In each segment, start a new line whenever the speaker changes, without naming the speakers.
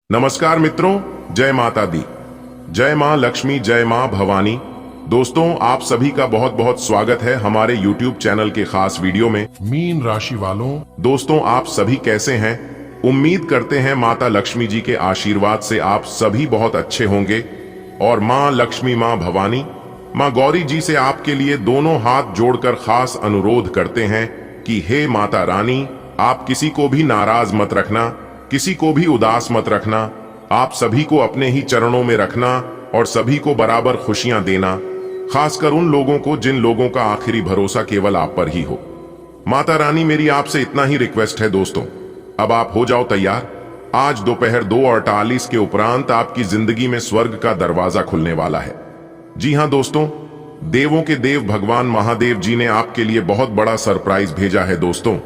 नमस्कार मित्रों, जय माता दी, जय मां लक्ष्मी, जय मां भवानी। दोस्तों, आप सभी का बहुत बहुत स्वागत है हमारे YouTube चैनल के खास वीडियो में।
मीन राशि वालों,
दोस्तों, आप सभी कैसे हैं? उम्मीद करते हैं माता लक्ष्मी जी के आशीर्वाद से आप सभी बहुत अच्छे होंगे। और मां लक्ष्मी, मां भवानी, मां गौरी जी से आपके लिए दोनों हाथ जोड़कर खास अनुरोध करते हैं कि हे माता रानी, आप किसी को भी नाराज मत रखना, किसी को भी उदास मत रखना। आप सभी को अपने ही चरणों में रखना और सभी को बराबर खुशियां देना, खासकर उन लोगों को जिन लोगों का आखिरी भरोसा केवल आप पर ही हो। माता रानी, मेरी आपसे इतना ही रिक्वेस्ट है दोस्तों, अब आप हो जाओ तैयार। आज दोपहर 2:48 के उपरांत आपकी जिंदगी में स्वर्ग का दरवाजा खुलने वाला है। जी हां दोस्तों, देवों के देव भगवान महादेव जी ने आपके लिए बहुत बड़ा सरप्राइज भेजा है। दोस्तों,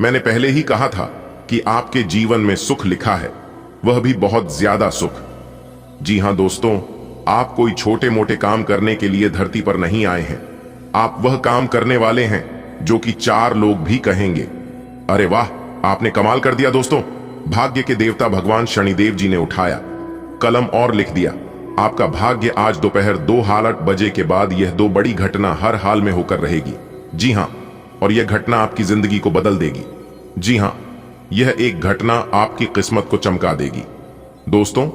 मैंने पहले ही कहा था कि आपके जीवन में सुख लिखा है, वह भी बहुत ज्यादा सुख। जी हां दोस्तों, आप कोई छोटे मोटे काम करने के लिए धरती पर नहीं आए हैं। आप वह काम करने वाले हैं जो कि 4 लोग भी कहेंगे, अरे वाह, आपने कमाल कर दिया। दोस्तों, भाग्य के देवता भगवान शनिदेव जी ने उठाया कलम और लिख दिया, आपका भाग्य आज दोपहर 2:08 के बाद यह 2 बड़ी घटना हर हाल में होकर रहेगी। जी हां, और यह घटना आपकी जिंदगी को बदल देगी। जी हां, यह एक घटना आपकी किस्मत को चमका देगी। दोस्तों,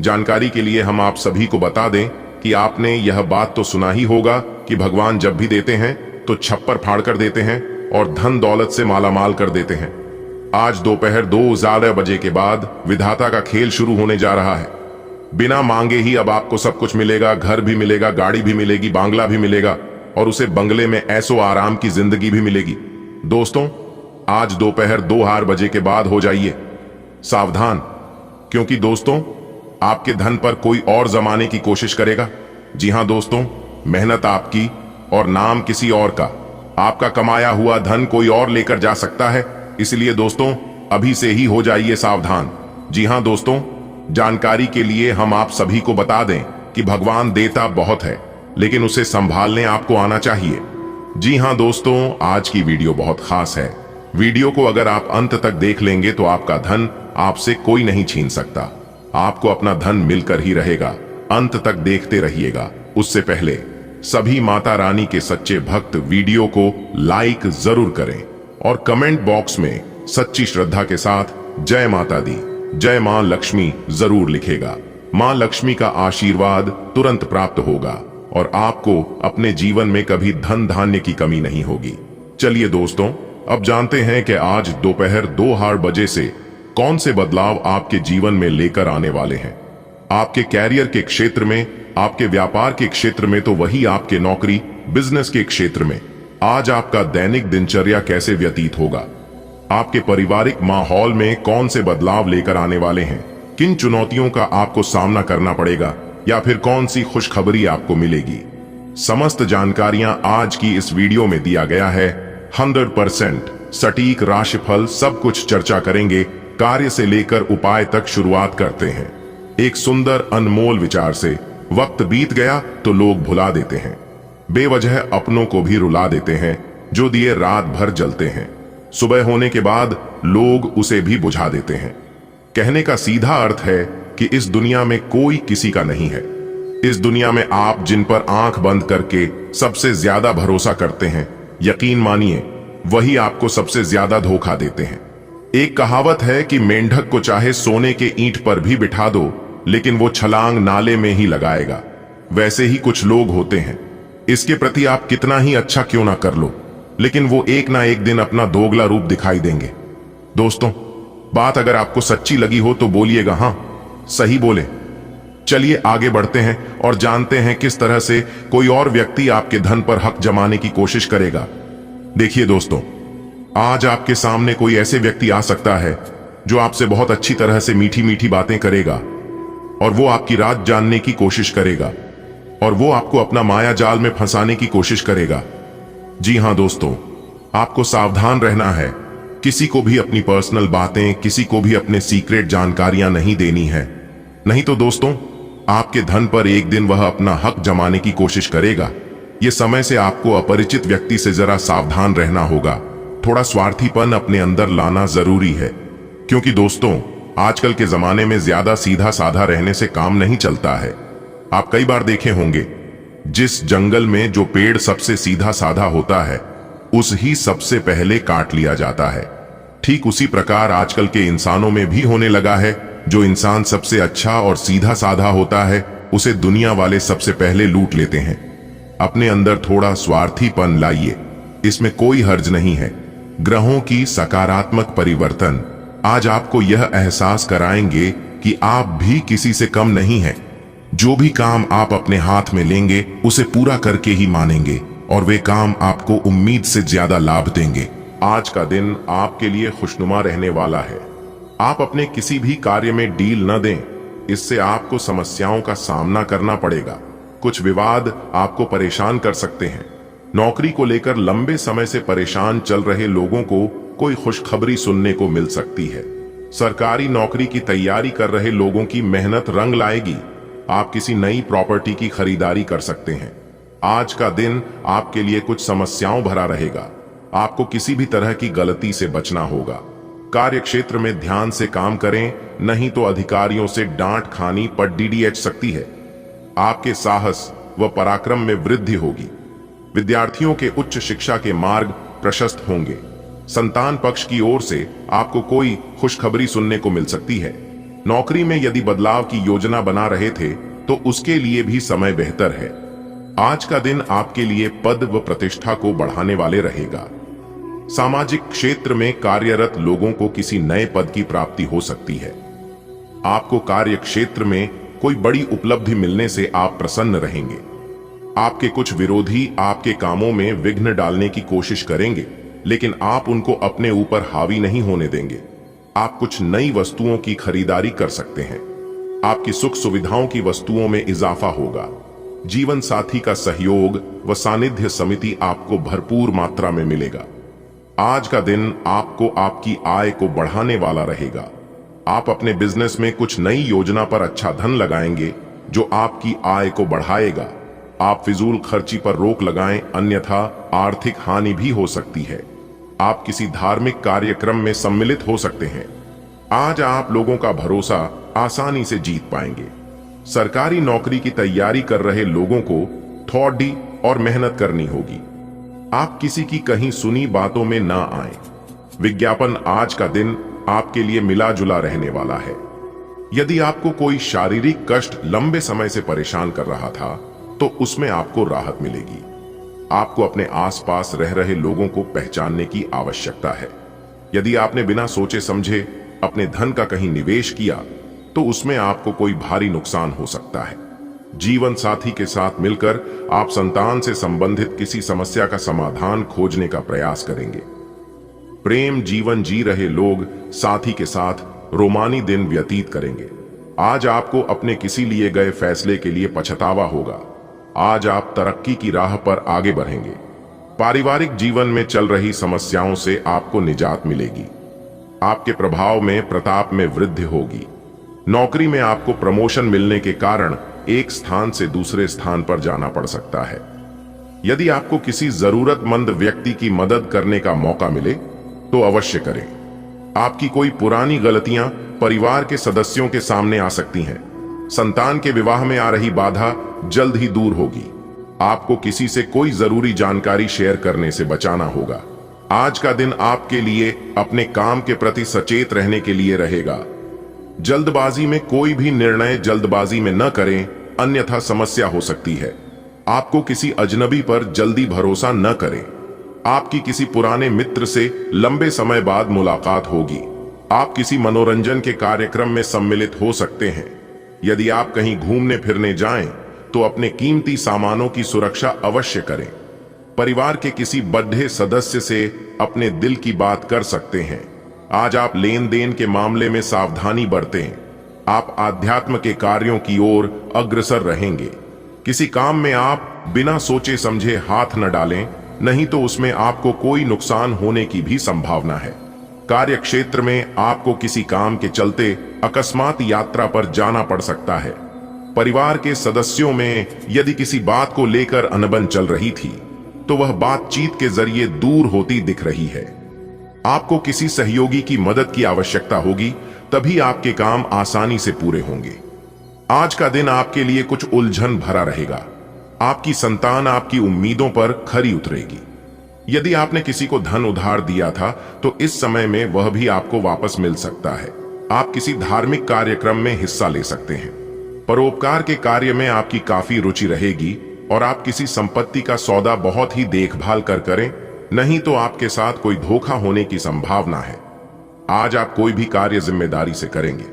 जानकारी के लिए हम आप सभी को बता दें कि आपने यह बात तो सुना ही होगा कि भगवान जब भी देते हैं तो छप्पर फाड़ कर देते हैं और धन दौलत से मालामाल कर देते हैं। आज दोपहर 2:11 के बाद विधाता का खेल शुरू होने जा रहा है। बिना मांगे ही अब आपको सब कुछ मिलेगा, घर भी मिलेगा, गाड़ी भी मिलेगी, बांग्ला भी मिलेगा और उसे बंगले में ऐसो आराम की जिंदगी भी मिलेगी। दोस्तों, आज दोपहर 2:08 के बाद हो जाइए सावधान, क्योंकि दोस्तों, आपके धन पर कोई और जमाने की कोशिश करेगा। जी हां दोस्तों, मेहनत आपकी और नाम किसी और का। आपका कमाया हुआ धन कोई और लेकर जा सकता है, इसलिए दोस्तों अभी से ही हो जाइए सावधान। जी हां दोस्तों, जानकारी के लिए हम आप सभी को बता दें कि भगवान देता बहुत है, लेकिन उसे संभालने आपको आना चाहिए। जी हां दोस्तों, आज की वीडियो बहुत खास है। वीडियो को अगर आप अंत तक देख लेंगे तो आपका धन आपसे कोई नहीं छीन सकता। आपको अपना धन मिलकर ही रहेगा। अंत तक देखते रहिएगा। उससे पहले सभी माता रानी के सच्चे भक्त वीडियो को लाइक जरूर करें और कमेंट बॉक्स में सच्ची श्रद्धा के साथ जय माता दी, जय मां लक्ष्मी जरूर लिखेगा। मां लक्ष्मी का आशीर्वाद तुरंत प्राप्त होगा और आपको अपने जीवन में कभी धन धान्य की कमी नहीं होगी। चलिए दोस्तों, अब जानते हैं कि आज दोपहर 2:08 से कौन से बदलाव आपके जीवन में लेकर आने वाले हैं। आपके कैरियर के क्षेत्र में, आपके व्यापार के क्षेत्र में, तो वही आपके नौकरी बिजनेस के क्षेत्र में आज आपका दैनिक दिनचर्या कैसे व्यतीत होगा। आपके पारिवारिक माहौल में कौन से बदलाव लेकर आने वाले हैं, किन चुनौतियों का आपको सामना करना पड़ेगा या फिर कौन सी खुशखबरी आपको मिलेगी। समस्त जानकारियां आज की इस वीडियो में दिया गया है। 100% सटीक राशिफल सब कुछ चर्चा करेंगे। कार्य से लेकर उपाय तक शुरुआत करते हैं। एक सुंदर अनमोल विचार से वक्त बीत गया तो लोग भुला देते हैं, बेवजह अपनों को भी रुला देते हैं। जो दिए रात भर जलते हैं, सुबह होने के बाद लोग उसे भी बुझा देते हैं। कहने का सीधा अर्थ है कि इस दुनिया में कोई किसी का नहीं है। इस दुनिया में आप जिन पर आंख बंद करके सबसे ज्यादा भरोसा करते हैं, यकीन मानिए वही आपको सबसे ज्यादा धोखा देते हैं। एक कहावत है कि मेंढक को चाहे सोने के ईंट पर भी बिठा दो, लेकिन वो छलांग नाले में ही लगाएगा। वैसे ही कुछ लोग होते हैं, इसके प्रति आप कितना ही अच्छा क्यों ना कर लो, लेकिन वो एक ना एक दिन अपना दोगला रूप दिखाई देंगे। दोस्तों, बात अगर आपको सच्ची लगी हो तो बोलिएगा हाँ, सही बोले। चलिए आगे बढ़ते हैं और जानते हैं किस तरह से कोई और व्यक्ति आपके धन पर हक जमाने की कोशिश करेगा। देखिए दोस्तों, आज आपके सामने कोई ऐसे व्यक्ति आ सकता है जो आपसे बहुत अच्छी तरह से मीठी मीठी बातें करेगा और वो आपकी राज जानने की कोशिश करेगा और वो आपको अपना माया जाल में फंसाने की कोशिश करेगा। जी हां दोस्तों, आपको सावधान रहना है। किसी को भी अपनी पर्सनल बातें, किसी को भी अपने सीक्रेट जानकारियां नहीं देनी है, नहीं तो दोस्तों आपके धन पर एक दिन वह अपना हक जमाने की कोशिश करेगा। यह समय से आपको अपरिचित व्यक्ति से जरा सावधान रहना होगा। थोड़ा स्वार्थीपन अपने अंदर लाना जरूरी है, क्योंकि दोस्तों आजकल के जमाने में ज्यादा सीधा साधा रहने से काम नहीं चलता है। आप कई बार देखे होंगे, जिस जंगल में जो पेड़ सबसे सीधा साधा होता है उस ही सबसे पहले काट लिया जाता है। ठीक उसी प्रकार आजकल के इंसानों में भी होने लगा है। जो इंसान सबसे अच्छा और सीधा साधा होता है उसे दुनिया वाले सबसे पहले लूट लेते हैं। अपने अंदर थोड़ा स्वार्थीपन लाइए, इसमें कोई हर्ज नहीं है। ग्रहों की सकारात्मक परिवर्तन आज आपको यह एहसास कराएंगे कि आप भी किसी से कम नहीं हैं। जो भी काम आप अपने हाथ में लेंगे उसे पूरा करके ही मानेंगे और वे काम आपको उम्मीद से ज्यादा लाभ देंगे। आज का दिन आपके लिए खुशनुमा रहने वाला है। आप अपने किसी भी कार्य में डील न दें, इससे आपको समस्याओं का सामना करना पड़ेगा। कुछ विवाद आपको परेशान कर सकते हैं। नौकरी को लेकर लंबे समय से परेशान चल रहे लोगों को कोई खुशखबरी सुनने को मिल सकती है। सरकारी नौकरी की तैयारी कर रहे लोगों की मेहनत रंग लाएगी। आप किसी नई प्रॉपर्टी की खरीदारी कर सकते हैं। आज का दिन आपके लिए कुछ समस्याओं भरा रहेगा। आपको किसी भी तरह की गलती से बचना होगा। कार्य क्षेत्र में ध्यान से काम करें, नहीं तो अधिकारियों से डांट खानी पड़ DDH सकती है। आपके साहस व पराक्रम में वृद्धि होगी। विद्यार्थियों के उच्च शिक्षा के मार्ग प्रशस्त होंगे। संतान पक्ष की ओर से आपको कोई खुशखबरी सुनने को मिल सकती है। नौकरी में यदि बदलाव की योजना बना रहे थे तो उसके लिए भी समय बेहतर है। आज का दिन आपके लिए पद व प्रतिष्ठा को बढ़ाने वाले रहेगा। सामाजिक क्षेत्र में कार्यरत लोगों को किसी नए पद की प्राप्ति हो सकती है। आपको कार्य क्षेत्र में कोई बड़ी उपलब्धि मिलने से आप प्रसन्न रहेंगे। आपके कुछ विरोधी आपके कामों में विघ्न डालने की कोशिश करेंगे, लेकिन आप उनको अपने ऊपर हावी नहीं होने देंगे। आप कुछ नई वस्तुओं की खरीदारी कर सकते हैं। आपकी सुख सुविधाओं की वस्तुओं में इजाफा होगा। जीवन साथी का सहयोग व सानिध्य समिति आपको भरपूर मात्रा में मिलेगा। आज का दिन आपको आपकी आय को बढ़ाने वाला रहेगा। आप अपने बिजनेस में कुछ नई योजना पर अच्छा धन लगाएंगे जो आपकी आय को बढ़ाएगा। आप फिजूल खर्ची पर रोक लगाएं, अन्यथा आर्थिक हानि भी हो सकती है। आप किसी धार्मिक कार्यक्रम में सम्मिलित हो सकते हैं। आज आप लोगों का भरोसा आसानी से जीत पाएंगे। सरकारी नौकरी की तैयारी कर रहे लोगों को थोड़ी और मेहनत करनी होगी। आप किसी की कहीं सुनी बातों में ना आए। विज्ञापन आज का दिन आपके लिए मिला जुला रहने वाला है। यदि आपको कोई शारीरिक कष्ट लंबे समय से परेशान कर रहा था तो उसमें आपको राहत मिलेगी। आपको अपने आसपास रह रहे लोगों को पहचानने की आवश्यकता है। यदि आपने बिना सोचे समझे अपने धन का कहीं निवेश किया तो उसमें आपको कोई भारी नुकसान हो सकता है। जीवन साथी के साथ मिलकर आप संतान से संबंधित किसी समस्या का समाधान खोजने का प्रयास करेंगे। प्रेम जीवन जी रहे लोग साथी के साथ रोमानी दिन व्यतीत करेंगे। आज आपको अपने किसी लिए गए फैसले के लिए पछतावा होगा। आज आप तरक्की की राह पर आगे बढ़ेंगे। पारिवारिक जीवन में चल रही समस्याओं से आपको निजात मिलेगी। आपके प्रभाव में प्रताप में वृद्धि होगी। नौकरी में आपको प्रमोशन मिलने के कारण एक स्थान से दूसरे स्थान पर जाना पड़ सकता है। यदि आपको किसी जरूरतमंद व्यक्ति की मदद करने का मौका मिले तो अवश्य करें। आपकी कोई पुरानी गलतियां परिवार के सदस्यों के सामने आ सकती हैं। संतान के विवाह में आ रही बाधा जल्द ही दूर होगी। आपको किसी से कोई जरूरी जानकारी शेयर करने से बचाना होगा। आज का दिन आपके लिए अपने काम के प्रति सचेत रहने के लिए रहेगा। जल्दबाजी में कोई भी निर्णय जल्दबाजी में न करें, अन्यथा समस्या हो सकती है। आपको किसी अजनबी पर जल्दी भरोसा न करें। आपकी किसी पुराने मित्र से लंबे समय बाद मुलाकात होगी। आप किसी मनोरंजन के कार्यक्रम में सम्मिलित हो सकते हैं। यदि आप कहीं घूमने फिरने जाएं तो अपने कीमती सामानों की सुरक्षा अवश्य करें। परिवार के किसी बड़े सदस्य से अपने दिल की बात कर सकते हैं। आज आप लेन देन के मामले में सावधानी बरतें। आप आध्यात्म के कार्यों की ओर अग्रसर रहेंगे। किसी काम में आप बिना सोचे समझे हाथ न डालें, नहीं तो उसमें आपको कोई नुकसान होने की भी संभावना है। कार्य क्षेत्र में आपको किसी काम के चलते अकस्मात यात्रा पर जाना पड़ सकता है। परिवार के सदस्यों में यदि किसी बात को लेकर अनबन चल रही थी तो वह बातचीत के जरिए दूर होती दिख रही है। आपको किसी सहयोगी की मदद की आवश्यकता होगी तभी आपके काम आसानी से पूरे होंगे। आज का दिन आपके लिए कुछ उलझन भरा रहेगा। आपकी संतान आपकी उम्मीदों पर खरी उतरेगी। यदि आपने किसी को धन उधार दिया था तो इस समय में वह भी आपको वापस मिल सकता है। आप किसी धार्मिक कार्यक्रम में हिस्सा ले सकते हैं। परोपकार के कार्य में आपकी काफी रुचि रहेगी और आप किसी संपत्ति का सौदा बहुत ही देखभाल कर करें, नहीं तो आपके साथ कोई धोखा होने की संभावना है। आज आप कोई भी कार्य जिम्मेदारी से करेंगे।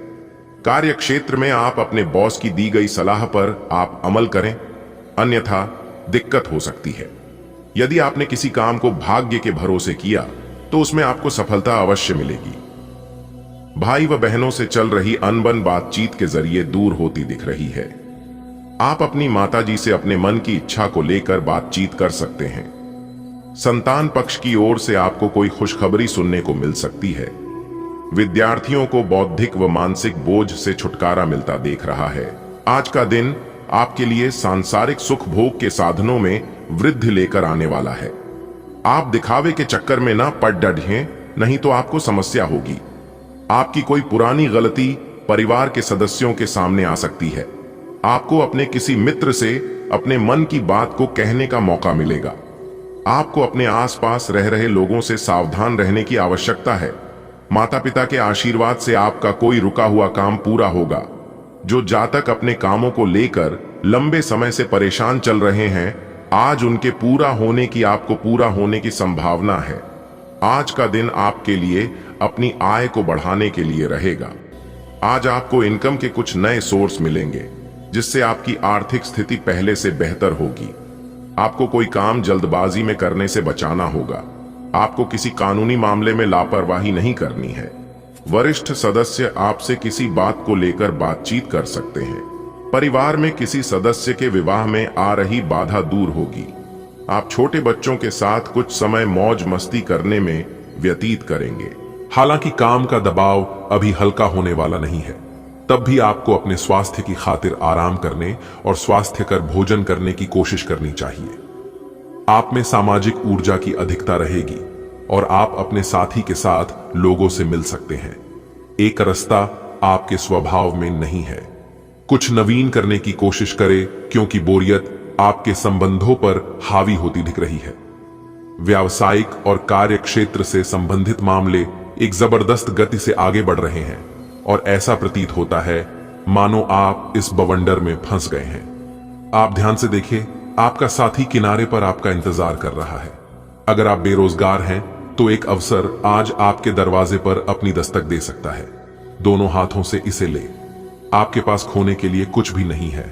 कार्य क्षेत्र में आप अपने बॉस की दी गई सलाह पर आप अमल करें, अन्यथा दिक्कत हो सकती है। यदि आपने किसी काम को भाग्य के भरोसे किया तो उसमें आपको सफलता अवश्य मिलेगी। भाई व बहनों से चल रही अनबन बातचीत के जरिए दूर होती दिख रही है। आप अपनी माताजी से अपने मन की इच्छा को लेकर बातचीत कर सकते हैं। संतान पक्ष की ओर से आपको कोई खुशखबरी सुनने को मिल सकती है। विद्यार्थियों को बौद्धिक व मानसिक बोझ से छुटकारा मिलता देख रहा है। आज का दिन आपके लिए सांसारिक सुख भोग के साधनों में वृद्धि लेकर आने वाला है। आप दिखावे के चक्कर में ना पड़ डढ़ें, नहीं तो आपको समस्या होगी। आपकी कोई पुरानी गलती परिवार के सदस्यों के सामने आ सकती है। आपको अपने किसी मित्र से अपने मन की बात को कहने का मौका मिलेगा। आपको अपने आसपास रह रहे लोगों से सावधान रहने की आवश्यकता है। माता पिता के आशीर्वाद से आपका कोई रुका हुआ काम पूरा होगा। जो जातक अपने कामों को लेकर लंबे समय से परेशान चल रहे हैं, आज उनके पूरा होने की आपको पूरा होने की संभावना है। आज का दिन आपके लिए अपनी आय को बढ़ाने के लिए रहेगा। आज आपको इनकम के कुछ नए सोर्स मिलेंगे, जिससे आपकी आर्थिक स्थिति पहले से बेहतर होगी। आपको कोई काम जल्दबाजी में करने से बचाना होगा। आपको किसी कानूनी मामले में लापरवाही नहीं करनी है। वरिष्ठ सदस्य आपसे किसी बात को लेकर बातचीत कर सकते हैं। परिवार में किसी सदस्य के विवाह में आ रही बाधा दूर होगी। आप छोटे बच्चों के साथ कुछ समय मौज मस्ती करने में व्यतीत करेंगे।
हालांकि काम का दबाव अभी हल्का होने वाला नहीं है, तब भी आपको अपने स्वास्थ्य की खातिर आराम करने और स्वास्थ्यकर भोजन करने की कोशिश करनी चाहिए। आप में सामाजिक ऊर्जा की अधिकता रहेगी और आप अपने साथी के साथ लोगों से मिल सकते हैं। एक रास्ता आपके स्वभाव में नहीं है। कुछ नवीन करने की कोशिश करें, क्योंकि बोरियत आपके संबंधों पर हावी होती दिख रही है। व्यावसायिक और कार्य क्षेत्र से संबंधित मामले एक जबरदस्त गति से आगे बढ़ रहे हैं और ऐसा प्रतीत होता है मानो आप इस बवंडर में फंस गए हैं। आप ध्यान से देखिए, आपका साथी किनारे पर आपका इंतजार कर रहा है। अगर आप बेरोजगार हैं तो एक अवसर आज आपके दरवाजे पर अपनी दस्तक दे सकता है। दोनों हाथों से इसे ले। आपके पास खोने के लिए कुछ भी नहीं है।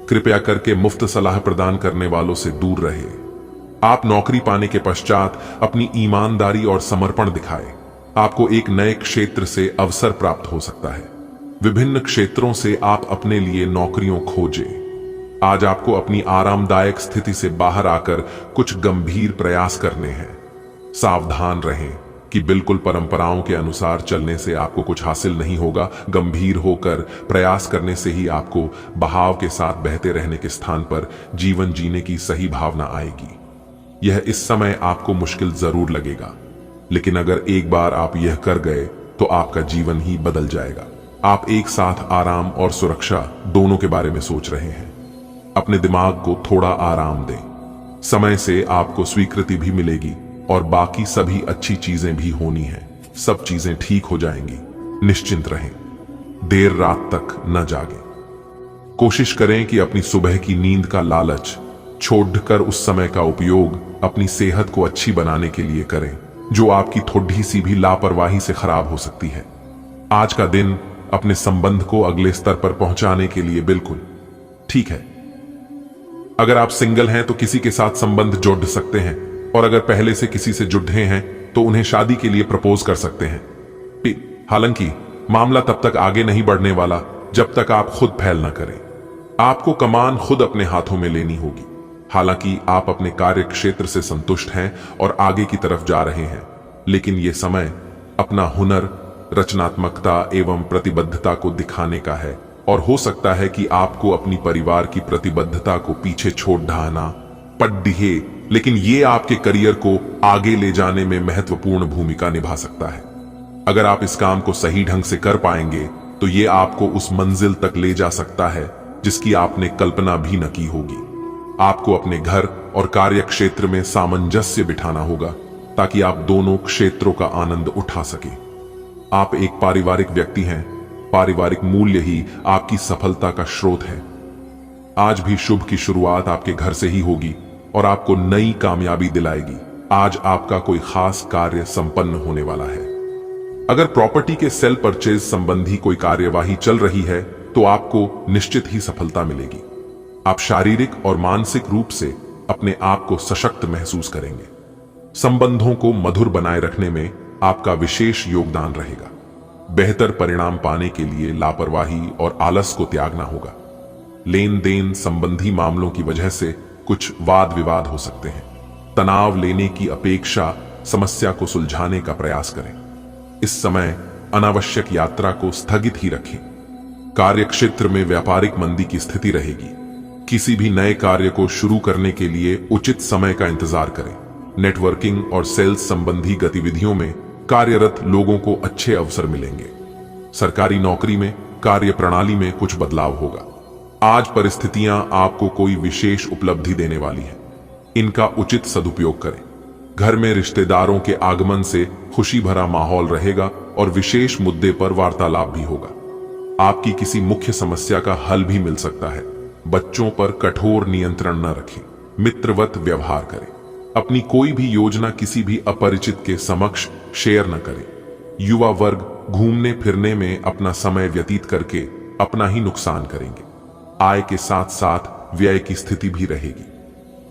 कृपया करके मुफ्त सलाह प्रदान करने वालों से दूर रहे। आप नौकरी पाने के पश्चात अपनी ईमानदारी और समर्पण दिखाए। आपको एक नए क्षेत्र से अवसर प्राप्त हो सकता है। विभिन्न क्षेत्रों से आप अपने लिए नौकरियों खोजें। आज आपको अपनी आरामदायक स्थिति से बाहर आकर कुछ गंभीर प्रयास करने हैं। सावधान रहें कि बिल्कुल परंपराओं के अनुसार चलने से आपको कुछ हासिल नहीं होगा। गंभीर होकर प्रयास करने से ही आपको बहाव के साथ बहते रहने के स्थान पर जीवन जीने की सही भावना आएगी। यह इस समय आपको मुश्किल जरूर लगेगा, लेकिन अगर एक बार आप यह कर गए तो आपका जीवन ही बदल जाएगा। आप एक साथ आराम और सुरक्षा दोनों के बारे में सोच रहे हैं। अपने दिमाग को थोड़ा आराम दें। समय से आपको स्वीकृति भी मिलेगी और बाकी सभी अच्छी चीजें भी होनी हैं। सब चीजें ठीक हो जाएंगी। निश्चिंत रहें। देर रात तक न जागें। कोशिश करें कि अपनी सुबह की नींद का लालच छोड़कर उस समय का उपयोग अपनी सेहत को अच्छी बनाने के लिए करें, जो आपकी थोड़ी सी भी लापरवाही से खराब हो सकती है। आज का दिन अपने संबंध को अगले स्तर पर पहुंचाने के लिए बिल्कुल ठीक है। अगर आप सिंगल हैं तो किसी के साथ संबंध जोड़ सकते हैं, और अगर पहले से किसी से जुड़े हैं तो उन्हें शादी के लिए प्रपोज कर सकते हैं। हालांकि मामला तब तक आगे नहीं बढ़ने वाला जब तक आप खुद पहल न करें। आपको कमान खुद अपने हाथों में लेनी होगी। हालांकि आप अपने कार्य क्षेत्र से संतुष्ट हैं और आगे की तरफ जा रहे हैं, लेकिन यह समय अपना हुनर, रचनात्मकता एवं प्रतिबद्धता को दिखाने का है। और हो सकता है कि आपको अपनी परिवार की प्रतिबद्धता को पीछे छोड़ ढाना पड़ दिहे, लेकिन ये आपके करियर को आगे ले जाने में महत्वपूर्ण भूमिका निभा सकता है। अगर आप इस काम को सही ढंग से कर पाएंगे तो ये आपको उस मंजिल तक ले जा सकता है जिसकी आपने कल्पना भी न की होगी। आपको अपने घर और कार्य क्षेत्र में सामंजस्य बिठाना होगा ताकि आप दोनों क्षेत्रों का आनंद उठा सकें। आप एक पारिवारिक व्यक्ति हैं। पारिवारिक मूल्य ही आपकी सफलता का स्रोत है। आज भी शुभ की शुरुआत आपके घर से ही होगी और आपको नई कामयाबी दिलाएगी। आज आपका कोई खास कार्य संपन्न होने वाला है। अगर प्रॉपर्टी के सेल परचेज संबंधी कोई कार्यवाही चल रही है तो आपको निश्चित ही सफलता मिलेगी। आप शारीरिक और मानसिक रूप से अपने आप को सशक्त महसूस करेंगे। संबंधों को मधुर बनाए रखने में आपका विशेष योगदान रहेगा। बेहतर परिणाम पाने के लिए लापरवाही और आलस को त्यागना होगा। लेन देन संबंधी मामलों की वजह से कुछ वाद विवाद हो सकते हैं। तनाव लेने की अपेक्षा समस्या को सुलझाने का प्रयास करें। इस समय अनावश्यक यात्रा को स्थगित ही रखें। कार्यक्षेत्र में व्यापारिक मंदी की स्थिति रहेगी। किसी भी नए कार्य को शुरू करने के लिए उचित समय का इंतजार करें। नेटवर्किंग और सेल्स संबंधी गतिविधियों में कार्यरत लोगों को अच्छे अवसर मिलेंगे। सरकारी नौकरी में कार्य प्रणाली में कुछ बदलाव होगा। आज परिस्थितियां आपको कोई विशेष उपलब्धि देने वाली हैं। इनका उचित सदुपयोग करें। घर में रिश्तेदारों के आगमन से खुशी भरा माहौल रहेगा और विशेष मुद्दे पर वार्तालाप भी होगा। आपकी किसी मुख्य समस्या का हल भी मिल सकता है। बच्चों पर कठोर नियंत्रण न रखें। मित्रवत व्यवहार करें। अपनी कोई भी योजना किसी भी अपरिचित के समक्ष शेयर न करें। युवा वर्ग घूमने फिरने में अपना समय व्यतीत करके अपना ही नुकसान करेंगे। आय के साथ साथ व्यय की स्थिति भी रहेगी।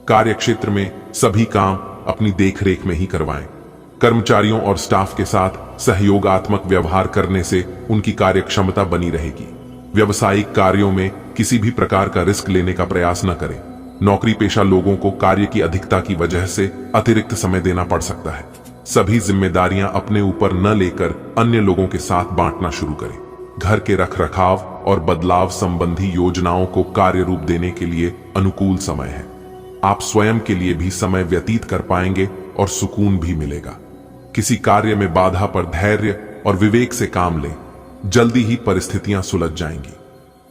कार्यक्षेत्र में सभी काम अपनी देखरेख में ही करवाएं। कर्मचारियों और स्टाफ के साथ सहयोगात्मक व्यवहार करने से उनकी कार्यक्षमता बनी रहेगी। व्यवसायिक कार्यों में किसी भी प्रकार का रिस्क लेने का प्रयास न करें। नौकरी पेशा लोगों को कार्य की अधिकता की वजह से अतिरिक्त समय देना पड़ सकता है। सभी जिम्मेदारियां अपने ऊपर न लेकर अन्य लोगों के साथ बांटना शुरू करें। घर के रखरखाव और बदलाव संबंधी योजनाओं को कार्य रूप देने के लिए अनुकूल समय है। आप स्वयं के लिए भी समय व्यतीत कर पाएंगे और सुकून भी मिलेगा। किसी कार्य में बाधा पर धैर्य और विवेक से काम लें। जल्दी ही परिस्थितियां सुलझ जाएंगी।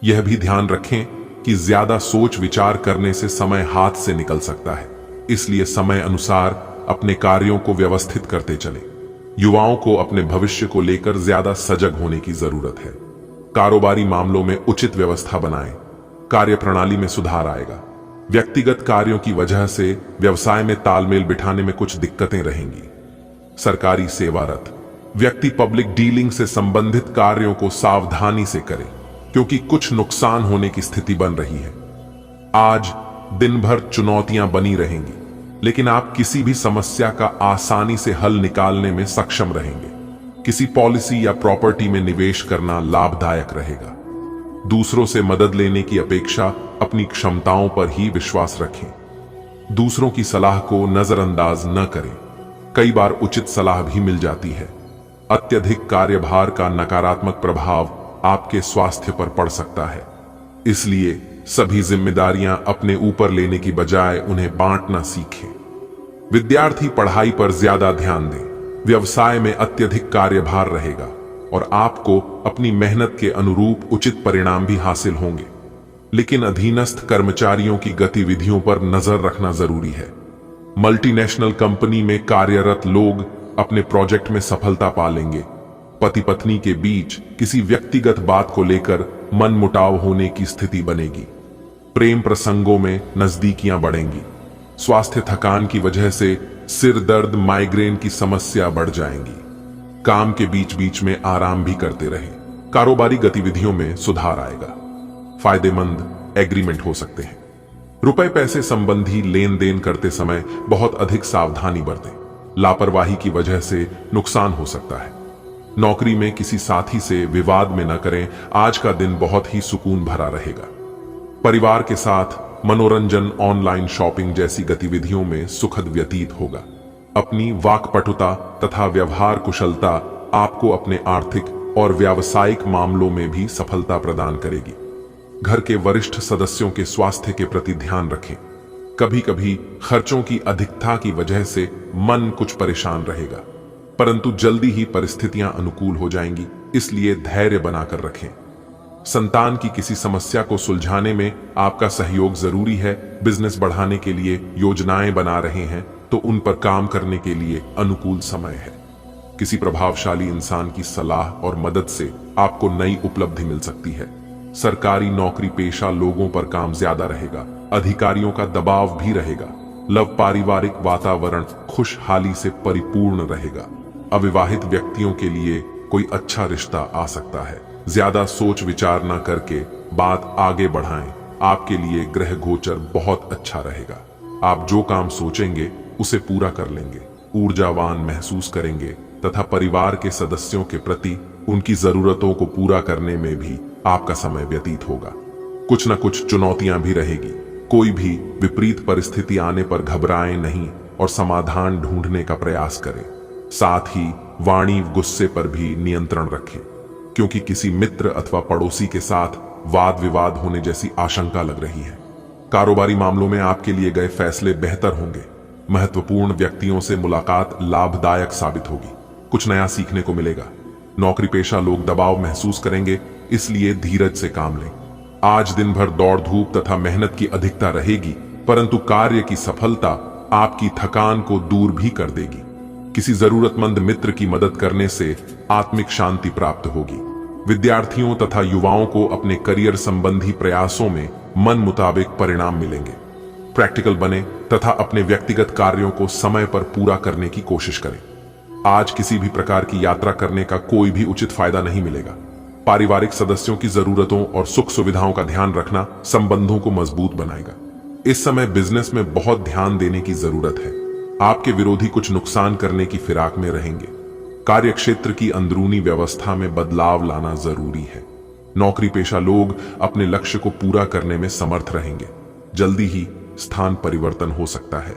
यह भी ध्यान रखें कि ज्यादा सोच विचार करने से समय हाथ से निकल सकता है, इसलिए समय अनुसार अपने कार्यों को व्यवस्थित करते चलें। युवाओं को अपने भविष्य को लेकर ज्यादा सजग होने की जरूरत है। कारोबारी मामलों में उचित व्यवस्था बनाएं। कार्य प्रणाली में सुधार आएगा। व्यक्तिगत कार्यों की वजह से व्यवसाय में तालमेल बिठाने में कुछ दिक्कतें रहेंगी। सरकारी सेवारत व्यक्ति पब्लिक डीलिंग से संबंधित कार्यों को सावधानी से करें, क्योंकि कुछ नुकसान होने की स्थिति बन रही है। आज दिन भर चुनौतियां बनी रहेंगी, लेकिन आप किसी भी समस्या का आसानी से हल निकालने में सक्षम रहेंगे। किसी पॉलिसी या प्रॉपर्टी में निवेश करना लाभदायक रहेगा। दूसरों से मदद लेने की अपेक्षा अपनी क्षमताओं पर ही विश्वास रखें। दूसरों की सलाह को नजरअंदाज न करें। कई बार उचित सलाह भी मिल जाती है। अत्यधिक कार्यभार का नकारात्मक प्रभाव आपके स्वास्थ्य पर पड़ सकता है, इसलिए सभी जिम्मेदारियां अपने ऊपर लेने की बजाय उन्हें बांटना सीखें। विद्यार्थी पढ़ाई पर ज्यादा ध्यान दें। व्यवसाय में अत्यधिक कार्यभार रहेगा और आपको अपनी मेहनत के अनुरूप उचित परिणाम भी हासिल होंगे, लेकिन अधीनस्थ कर्मचारियों की गतिविधियों पर नजर रखना जरूरी है। मल्टीनेशनल कंपनी में कार्यरत लोग अपने प्रोजेक्ट में सफलता पा लेंगे। पति पत्नी के बीच किसी व्यक्तिगत बात को लेकर मनमुटाव होने की स्थिति बनेगी। प्रेम प्रसंगों में नजदीकियां बढ़ेंगी। स्वास्थ्य थकान की वजह से सिर दर्द, माइग्रेन की समस्या बढ़ जाएंगी। काम के बीच बीच में आराम भी करते रहें। कारोबारी गतिविधियों में सुधार आएगा। फायदेमंद एग्रीमेंट हो सकते हैं। रुपए पैसे संबंधी लेन देन करते समय बहुत अधिक सावधानी बरतें। लापरवाही की वजह से नुकसान हो सकता है। नौकरी में किसी साथी से विवाद में न करें। आज का दिन बहुत ही सुकून भरा रहेगा। परिवार के साथ मनोरंजन, ऑनलाइन शॉपिंग जैसी गतिविधियों में सुखद व्यतीत होगा। अपनी वाक्पटुता तथा व्यवहार कुशलता आपको अपने आर्थिक और व्यावसायिक मामलों में भी सफलता प्रदान करेगी। घर के वरिष्ठ सदस्यों के स्वास्थ्य के प्रति ध्यान रखें। कभी कभी खर्चों की अधिकता की वजह से मन कुछ परेशान रहेगा। परंतु जल्दी ही परिस्थितियां अनुकूल हो जाएंगी, इसलिए धैर्य बनाकर रखें। संतान की किसी समस्या को सुलझाने में आपका सहयोग जरूरी है। बिजनेस बढ़ाने के लिए योजनाएं बना रहे हैं तो उन पर काम करने के लिए अनुकूल समय है। किसी प्रभावशाली इंसान की सलाह और मदद से आपको नई उपलब्धि मिल सकती है। सरकारी नौकरी पेशा लोगों पर काम ज्यादा रहेगा, अधिकारियों का दबाव भी रहेगा। लव पारिवारिक वातावरण खुशहाली से परिपूर्ण रहेगा। अविवाहित व्यक्तियों के लिए कोई अच्छा रिश्ता आ सकता है। ज्यादा सोच विचार न करके बात आगे बढ़ाएं। आपके लिए ग्रह गोचर बहुत अच्छा रहेगा। आप जो काम सोचेंगे उसे पूरा कर लेंगे, ऊर्जावान महसूस करेंगे तथा परिवार के सदस्यों के प्रति उनकी जरूरतों को पूरा करने में भी आपका समय व्यतीत होगा। कुछ न कुछ चुनौतियां भी रहेगी। कोई भी विपरीत परिस्थिति आने पर घबराएं नहीं और समाधान ढूंढने का प्रयास करें। साथ ही वाणी गुस्से पर भी नियंत्रण रखें, क्योंकि किसी मित्र अथवा पड़ोसी के साथ वाद विवाद होने जैसी आशंका लग रही है। कारोबारी मामलों में आपके लिए गए फैसले बेहतर होंगे। महत्वपूर्ण व्यक्तियों से मुलाकात लाभदायक साबित होगी। कुछ नया सीखने को मिलेगा। नौकरी पेशा लोग दबाव महसूस करेंगे, इसलिए धीरज से काम लें। आज दिन भर दौड़ धूप तथा मेहनत की अधिकता रहेगी, परंतु कार्य की सफलता आपकी थकान को दूर भी कर देगी। किसी जरूरतमंद मित्र की मदद करने से आत्मिक शांति प्राप्त होगी। विद्यार्थियों तथा युवाओं को अपने करियर संबंधी प्रयासों में मन मुताबिक परिणाम मिलेंगे। प्रैक्टिकल बने तथा अपने व्यक्तिगत कार्यों को समय पर पूरा करने की कोशिश करें। आज किसी भी प्रकार की यात्रा करने का कोई भी उचित फायदा नहीं मिलेगा। पारिवारिक सदस्यों की जरूरतों और सुख सुविधाओं का ध्यान रखना संबंधों को मजबूत बनाएगा। इस समय बिजनेस में बहुत ध्यान देने की जरूरत है। आपके विरोधी कुछ नुकसान करने की फिराक में रहेंगे। कार्य क्षेत्र की अंदरूनी व्यवस्था में बदलाव लाना जरूरी है। नौकरी पेशा लोग अपने लक्ष्य को पूरा करने में समर्थ रहेंगे। जल्दी ही स्थान परिवर्तन हो सकता है।